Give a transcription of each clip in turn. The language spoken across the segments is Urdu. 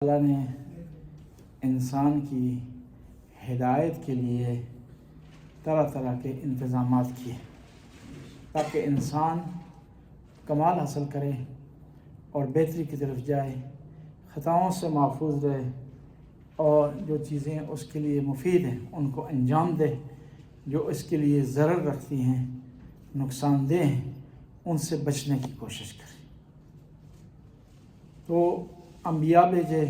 اللہ نے انسان کی ہدایت کے لیے طرح طرح کے انتظامات کیے تاکہ انسان کمال حاصل کرے اور بہتری کی طرف جائے، خطاؤں سے محفوظ رہے اور جو چیزیں اس کے لیے مفید ہیں ان کو انجام دے، جو اس کے لیے ضرر رکھتی ہیں، نقصان دہ ہیں، ان سے بچنے کی کوشش کرے۔ تو انبیاء بھیجے،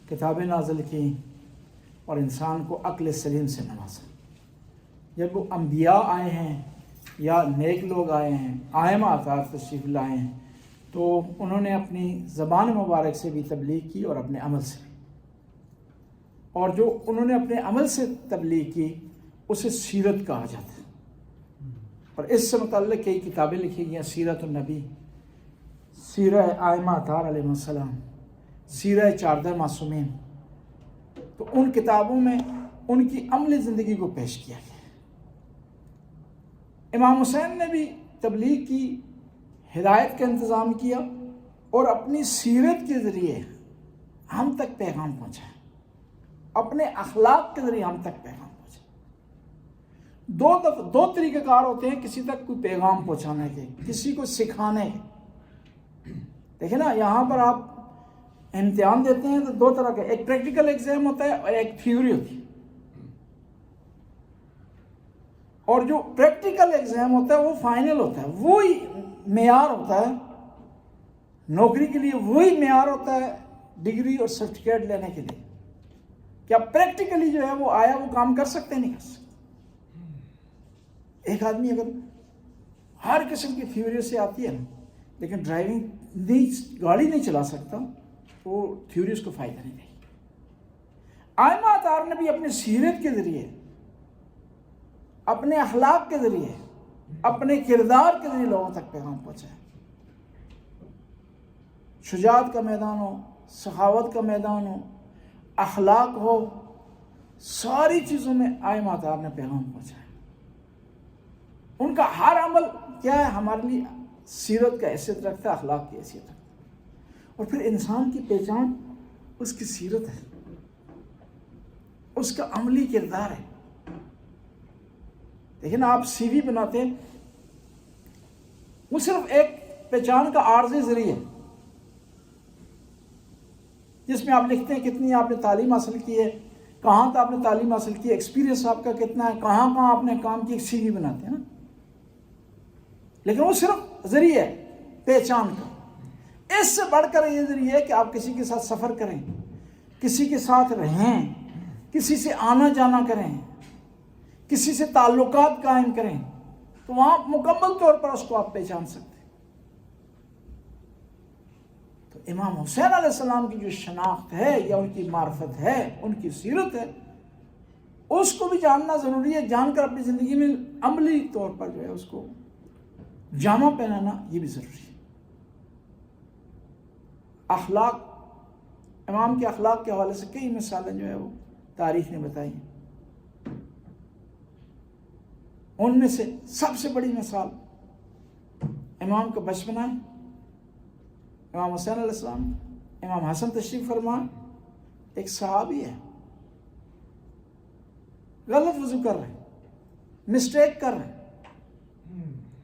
کتابیں نازل کی اور انسان کو عقل سلیم سے نوازا۔ جب وہ انبیاء آئے ہیں یا نیک لوگ آئے ہیں، آئمہ اطہار تشریف لائے ہیں، تو انہوں نے اپنی زبان مبارک سے بھی تبلیغ کی اور اپنے عمل سے بھی، اور جو انہوں نے اپنے عمل سے تبلیغ کی اسے سیرت کہا جاتا ہے، اور اس سے متعلق کئی کتابیں لکھی گئی ہیں، سیرت النبی، سیرہ آئمہ اطہار علیہ السلام، سیرہ 14 معصومین۔ تو ان کتابوں میں ان کی عملی زندگی کو پیش کیا گیا۔ امام حسین نے بھی تبلیغ کی، ہدایت کا انتظام کیا اور اپنی سیرت کے ذریعے ہم تک پیغام پہنچایا، اپنے اخلاق کے ذریعے ہم تک پیغام پہنچایا۔ دو طریقہ کار ہوتے ہیں کسی تک کوئی پیغام پہنچانے کے، کسی کو سکھانے کے۔ دیکھیں نا، یہاں پر آپ امتحان دیتے ہیں تو دو طرح کے، ایک پریکٹیکل ایگزام ہوتا ہے اور ایک تھیوری ہوتی ہے، اور جو پریکٹیکل ایگزام ہوتا ہے وہ فائنل ہوتا ہے، وہی معیار ہوتا ہے نوکری کے لیے، وہی معیار ہوتا ہے ڈگری اور سرٹیفکیٹ لینے کے لیے۔ کیا پریکٹیکلی جو ہے وہ آیا وہ کام کر سکتے نہیں کر سکتے؟ ایک آدمی اگر ہر قسم کی تھیوری سے آتی ہے نا لیکن گاڑی نہیں چلا سکتا تو تھیوری اس کو فائدہ نہیں دے گی۔ آئمہ اطہار نے بھی اپنے سیرت کے ذریعے، اپنے اخلاق کے ذریعے، اپنے کردار کے ذریعے لوگوں تک پیغام پہنچایا۔ شجاعت کا میدان ہو، سخاوت کا میدان ہو، اخلاق ہو، ساری چیزوں میں آئمہ اطہار نے پیغام پہنچایا۔ ان کا ہر عمل کیا ہے، ہمارے لیے سیرت کا حیثیت رکھتا ہے، اخلاق کی حیثیت رکھتا ہے۔ اور پھر انسان کی پہچان اس کی سیرت ہے، اس کا عملی کردار ہے۔ دیکھیں نا، آپ سی وی بناتے ہیں، وہ صرف ایک پہچان کا عارضی ذریعہ ہے جس میں آپ لکھتے ہیں کتنی آپ نے تعلیم حاصل کی ہے، کہاں تک آپ نے تعلیم حاصل کی ہے، ایکسپیرینس آپ کا کتنا ہے، کہاں کہاں آپ نے کام کی، ایک سی وی بناتے ہیں نا، لیکن وہ صرف ذریعہ ہے پہچان کا۔ اس سے بڑھ کر یہ ذریعہ ہے کہ آپ کسی کے ساتھ سفر کریں، کسی کے ساتھ رہیں، کسی سے آنا جانا کریں، کسی سے تعلقات قائم کریں، تو وہاں مکمل طور پر اس کو آپ پہچان سکتے ہیں۔ تو امام حسین علیہ السلام کی جو شناخت ہے یا ان کی معرفت ہے، ان کی سیرت ہے، اس کو بھی جاننا ضروری ہے۔ جان کر اپنی زندگی میں عملی طور پر جو ہے اس کو جامہ پہنانا یہ بھی ضروری ہے۔ اخلاق، امام کے اخلاق کے حوالے سے کئی مثالیں جو ہے وہ تاریخ نے بتائی ہیں۔ ان میں سے سب سے بڑی مثال امام کا بچپنا ہے۔ امام حسین علیہ السلام، امام حسن تشریف فرما، ایک صحابی ہے، غلط وضو کر رہے ہیں، مسٹیک کر رہے ہیں۔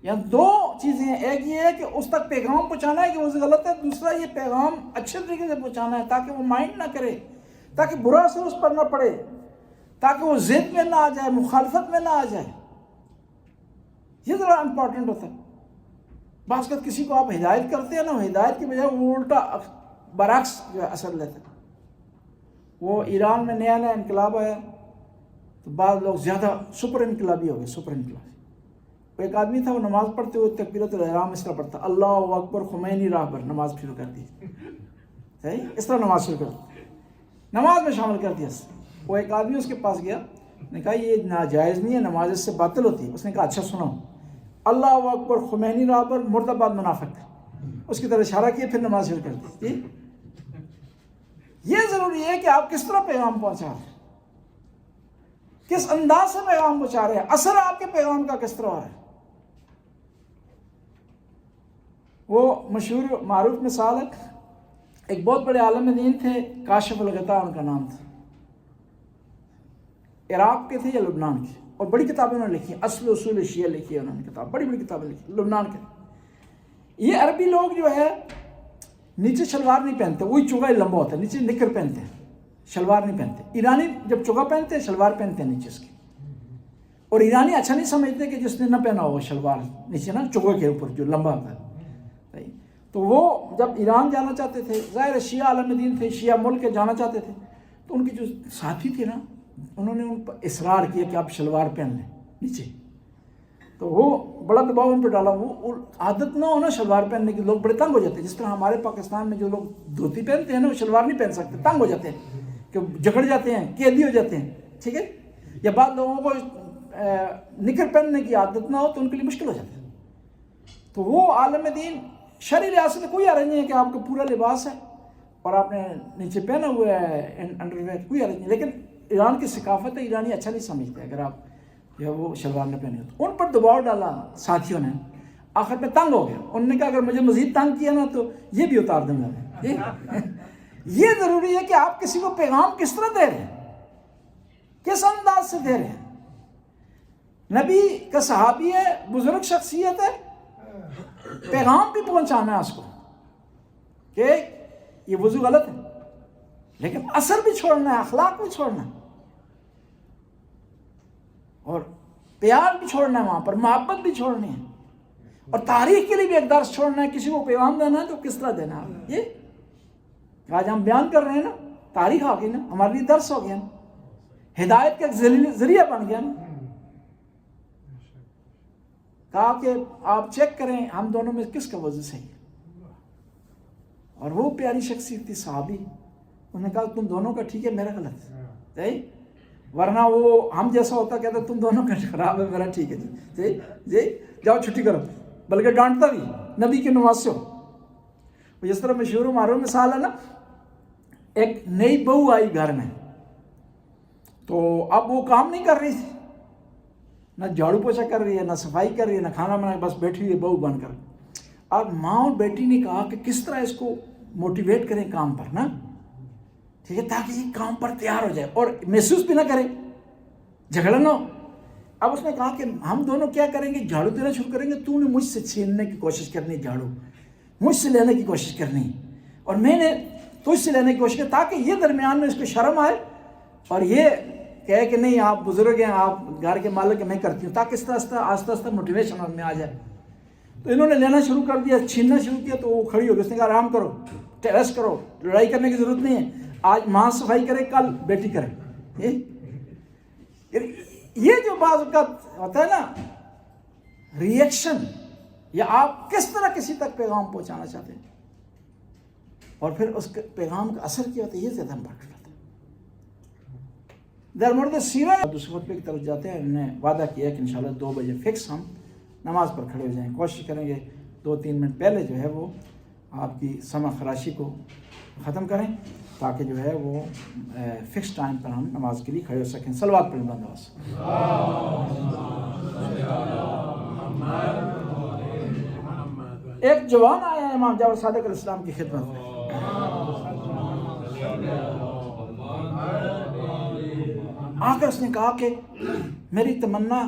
یا دو چیزیں ہیں، ایک یہ ہے کہ اس تک پیغام پہنچانا ہے کہ وہ غلط ہے، دوسرا یہ پیغام اچھے طریقے سے پہنچانا ہے تاکہ وہ مائنڈ نہ کرے، تاکہ برا اثر اس پر نہ پڑے، تاکہ وہ ضد میں نہ آ جائے، مخالفت میں نہ آ جائے۔ یہ ذرا امپورٹنٹ ہوتا ہے۔ بعض وقت کسی کو آپ ہدایت کرتے ہیں نا، ہدایت کی بجائے وہ الٹا برعکس جو ہے اثر لیتا ہے۔ وہ ایران میں نیا نیا انقلاب آیا تو بعض لوگ زیادہ سپر انقلابی ہو گئے، سپر انقلابی۔ ایک آدمی تھا، وہ نماز پڑھتے ہوئے تکبیرۃ الاحرام اس طرح پڑھتا، اللہ اکبر خمینی راہبر، نماز شروع کر دی، صحیح اس طرح نماز شروع کر دی، نماز میں شامل کر دیا۔ وہ ایک آدمی اس کے پاس گیا، نے کہا یہ ناجائز نہیں ہے، نماز اس سے باطل ہوتی ہے۔ اس نے کہا اچھا سنو، اللہ اکبر خمینی راہبر مرد آباد منافق، اس کی طرح اشارہ کیا، پھر نماز شروع کر دی۔ یہ ضروری ہے کہ آپ کس طرح پیغام پہنچا رہے ہیں، کس انداز سے پیغام پہنچا رہے ہیں، اثر آپ کے پیغام کا کس طرح ہو رہا ہے۔ وہ مشہور معروف مثال ہے، ایک بہت بڑے عالم دین تھے، کاشف الغطاء ان کا نام تھا، عراق کے تھے یا لبنان کے، اور بڑی کتابیں انہوں نے لکھی، اصل اصول شیعہ لکھی ہے انہوں نے کتاب، بڑی بڑی کتابیں لکھی، لبنان کے۔ یہ عربی لوگ جو ہے نیچے شلوار نہیں پہنتے، وہی چوگا لمبا ہوتا ہے، نیچے نکر پہنتے ہیں، شلوار نہیں پہنتے۔ ایرانی جب چوگا پہنتے ہیں شلوار پہنتے ہیں نیچے اس کی، اور ایرانی اچھا نہیں سمجھتے کہ جس نے نہ پہنا ہو شلوار نیچے نا چوگے کے اوپر جو لمبا ہوتا ہے، تو وہ جب ایران جانا چاہتے تھے، ظاہر شیعہ عالم دین تھے، شیعہ ملک کے جانا چاہتے تھے، تو ان کے جو ساتھی تھے نا انہوں نے ان پر اصرار کیا کہ آپ شلوار پہن لیں نیچے، تو وہ بڑا دباؤ ان پہ ڈالا، وہ عادت نہ ہونا شلوار پہننے کی، لوگ بڑے تنگ ہو جاتے ہیں، جس طرح ہمارے پاکستان میں جو لوگ دھوتی پہنتے ہیں نا وہ شلوار نہیں پہن سکتے، تنگ ہو جاتے ہیں کہ جکڑ جاتے ہیں، قیدی ہو جاتے ہیں، ٹھیک ہے، یا بعض لوگوں کو نکر پہننے کی عادت نہ ہو تو ان کے لیے مشکل ہو جاتا ہے۔ تو وہ عالم دین شرعی لحاظ سے کوئی حرج نہیں ہے کہ آپ کا پورا لباس ہے اور آپ نے نیچے پہنا ہوا ہے انڈر ویئر، کوئی حرج نہیں، لیکن ایران کی ثقافت ہے، ایرانی اچھا نہیں سمجھتے اگر آپ جو ہے وہ شلوار نہ پہنے ہو، تو ان پر دباؤ ڈالا ساتھیوں نے، آخر میں تنگ ہو گیا، انہوں نے کہا اگر مجھے مزید تنگ کیا نا تو یہ بھی اتار دوں گا۔ یہ ضروری ہے کہ آپ کسی کو پیغام کس طرح دے رہے ہیں، کس انداز سے دے رہے ہیں۔ نبی کا صحابی ہے، بزرگ شخصیت ہے، پیغام بھی پہنچانا ہے اس کو کہ یہ وضو غلط ہے، لیکن اثر بھی چھوڑنا ہے، اخلاق بھی چھوڑنا ہے، اور پیار بھی چھوڑنا ہے، وہاں پر محبت بھی چھوڑنی ہے، اور تاریخ کے لیے بھی ایک درس چھوڑنا ہے، کسی کو پیغام دینا ہے تو کس طرح دینا ہے۔ یہ آج ہم بیان کر رہے ہیں نا، تاریخ آ گئی نا، ہمارے لیے درس ہو گیا نا، ہدایت کا ایک ذریعہ بن گیا نا۔ کہا کہ آپ چیک کریں ہم دونوں میں کس کا وضو صحیح ہے، اور وہ پیاری شخصیت تھی صحابی، انہوں نے کہا تم دونوں کا ٹھیک ہے، میرا غلط ہے، ورنہ وہ ہم جیسا ہوتا کہتا تم دونوں کا خراب ہے، میرا ٹھیک ہے جی جی جاؤ چھٹی کرو، بلکہ ڈانٹتا بھی، نبی کے نواز سے ہو۔ جس طرح مشہور و معروف مثال ہے نا، ایک نئی بہو آئی گھر میں، تو اب وہ کام نہیں کر رہی تھی، نہ جھاڑو پوچھا کر رہی ہے، نہ صفائی کر رہی ہے، نہ کھانا بنا، بس بیٹھی ہوئی ہے بہو بن کر۔ اب ماں اور بیٹی نے کہا کہ کس طرح اس کو موٹیویٹ کریں کام پر نا، ٹھیک ہے، تاکہ یہ کام پر تیار ہو جائے اور محسوس بھی نہ کرے، جھگڑا نہ ہو۔ اب اس نے کہا کہ ہم دونوں کیا کریں گے، جھاڑو دینا شروع کریں گے، تو نے مجھ سے چھیننے کی کوشش کرنی، جھاڑو مجھ سے لینے کی کوشش کرنی، اور میں نے تجھ سے لینے کی کوشش کی، تاکہ یہ درمیان میں اس کو شرم آئے اور یہ کہے کہ نہیں آپ بزرگ ہیں، آپ گھر کے مالک ہیں، میں کرتی ہوں، تاکہ آہستہ آہستہ موٹیویشن میں آ جائے۔ تو انہوں نے لینا شروع کر دیا، چھیننا شروع کیا، تو وہ کھڑی ہو گئی، اس نے کہا آرام کرو، ریسٹ کرو، لڑائی کرنے کی ضرورت نہیں ہے، آج ماں صفائی کرے، کل بیٹی کرے۔ یہ جو بعض اوقات ہوتا ہے نا ریئیکشن، یا آپ کس طرح کسی تک پیغام پہنچانا چاہتے ہیں اور پھر اس کے پیغام کا اثر کیا ہوتا ہے، یہ زیادہ امپورٹنٹ ہوتا ہے۔ در مورد سیرت دوسرے خطبے کی طرف جاتے ہیں، انہوں نے وعدہ کیا کہ انشاءاللہ 2 بجے فکس ہم نماز پر کھڑے ہو جائیں، کوشش کریں گے 2-3 منٹ پہلے جو ہے وہ آپ کی سمع خراشی کو ختم کریں، تاکہ جو ہے وہ فکس ٹائم پر ہم نماز کے لیے کھڑے ہو سکیں۔ صلوات پڑھیں بندواس۔ ایک جوان آیا ہے امام جعفر صادق علیہ السلام کی خدمت میں، آ کر اس نے کہا کہ میری تمنا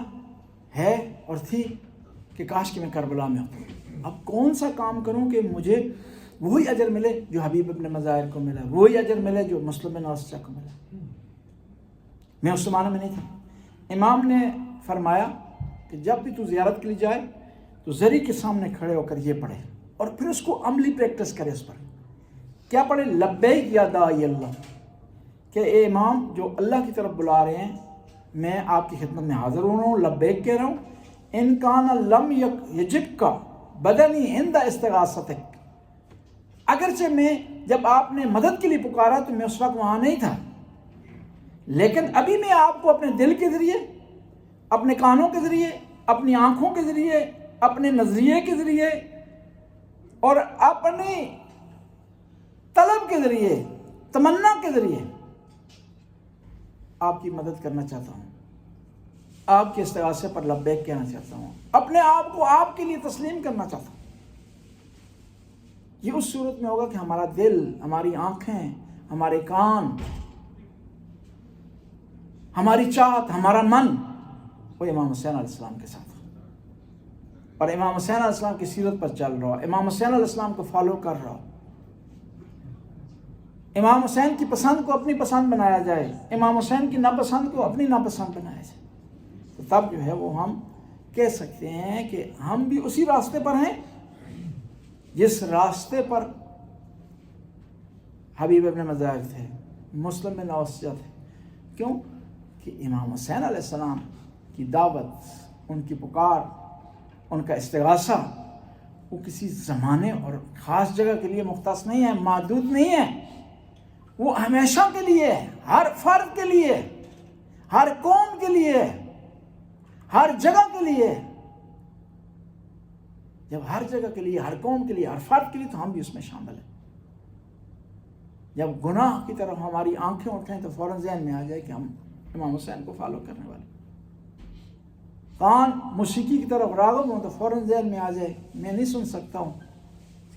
ہے اور تھی کہ کاش کہ میں کربلا میں ہوں، اب کون سا کام کروں کہ مجھے وہی اجر ملے جو حبیب ابن مظاہر کو ملا، وہی اجر ملے جو مسلم بن عوف کو ملا۔ میں اس زمانے میں نہیں تھا۔ امام نے فرمایا کہ جب بھی تو زیارت کے لیے جائے تو زری کے سامنے کھڑے ہو کر یہ پڑھے، اور پھر اس کو عملی پریکٹس کرے۔ اس پر کیا پڑھے؟ لبیک یا داعی اللہ، کہ اے امام جو اللہ کی طرف بلا رہے ہیں، میں آپ کی خدمت میں حاضر ہو رہا ہوں، لبیک کہہ رہا ہوں۔ ان کان لم یجب کا بدنی عند استغاثتک، اگرچہ میں جب آپ نے مدد کے لیے پکارا تو میں اس وقت وہاں نہیں تھا، لیکن ابھی میں آپ کو اپنے دل کے ذریعے، اپنے کانوں کے ذریعے، اپنی آنکھوں کے ذریعے، اپنے نظریے کے ذریعے اور اپنی طلب کے ذریعے، تمنا کے ذریعے آپ کی مدد کرنا چاہتا ہوں، آپ کے استغاثے پر لبیک کہنا چاہتا ہوں، اپنے آپ کو آپ کے لیے تسلیم کرنا چاہتا ہوں۔ یہ اس صورت میں ہوگا کہ ہمارا دل، ہماری آنکھیں، ہمارے کان، ہماری چاہت، ہمارا من وہ امام حسین علیہ السلام کے ساتھ، اور امام حسین علیہ السلام کی سیرت پر چل رہا ہو، امام حسین علیہ السلام کو فالو کر رہا ہو، امام حسین کی پسند کو اپنی پسند بنایا جائے، امام حسین کی ناپسند کو اپنی ناپسند بنایا جائے، تو تب جو ہے وہ ہم کہہ سکتے ہیں کہ ہم بھی اسی راستے پر ہیں جس راستے پر حبیب ابن مظاہر تھے، مسلم بن اوسیہ تھے۔ کیوں کہ امام حسین علیہ السلام کی دعوت، ان کی پکار، ان کا استغاثہ وہ کسی زمانے اور خاص جگہ کے لیے مختص نہیں ہے، محدود نہیں ہے، وہ ہمیشہ کے لیے ہے، ہر فرد کے لیے، ہر قوم کے لیے، ہر جگہ کے لیے۔ جب ہر جگہ کے لیے، ہر قوم کے لیے، ہر فرد کے لیے، تو ہم بھی اس میں شامل ہیں۔ جب گناہ کی طرف ہماری آنکھیں اٹھیں تو فوراً ذہن میں آ جائے کہ ہم امام حسین کو فالو کرنے والے، کان موسیقی کی طرف راغب ہوں تو فوراً ذہن میں آ جائے میں نہیں سن سکتا ہوں،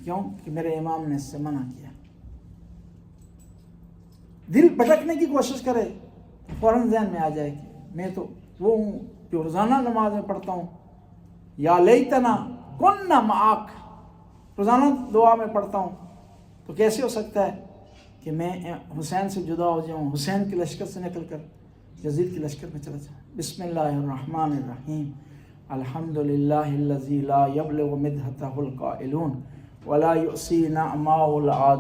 کیوں کہ میرے امام نے اس سے منع کیا۔ دل بھٹکنے کی کوشش کرے تو فوراً ذہن میں آ جائے کہ میں تو وہ ہوں جو روزانہ نماز میں پڑھتا ہوں، یا لیتنا کننا معاک، روزانہ دعا میں پڑھتا ہوں، تو کیسے ہو سکتا ہے کہ میں حسین سے جدا ہو جاؤں، حسین کے لشکر سے نکل کر یزید کے لشکر میں چلا جاؤں۔ بسم اللہ الرحمن الرحیم، الحمد للہ الذی لا یبلغ مدحتہ القائلون ولا یحصی نعماہ العادلون۔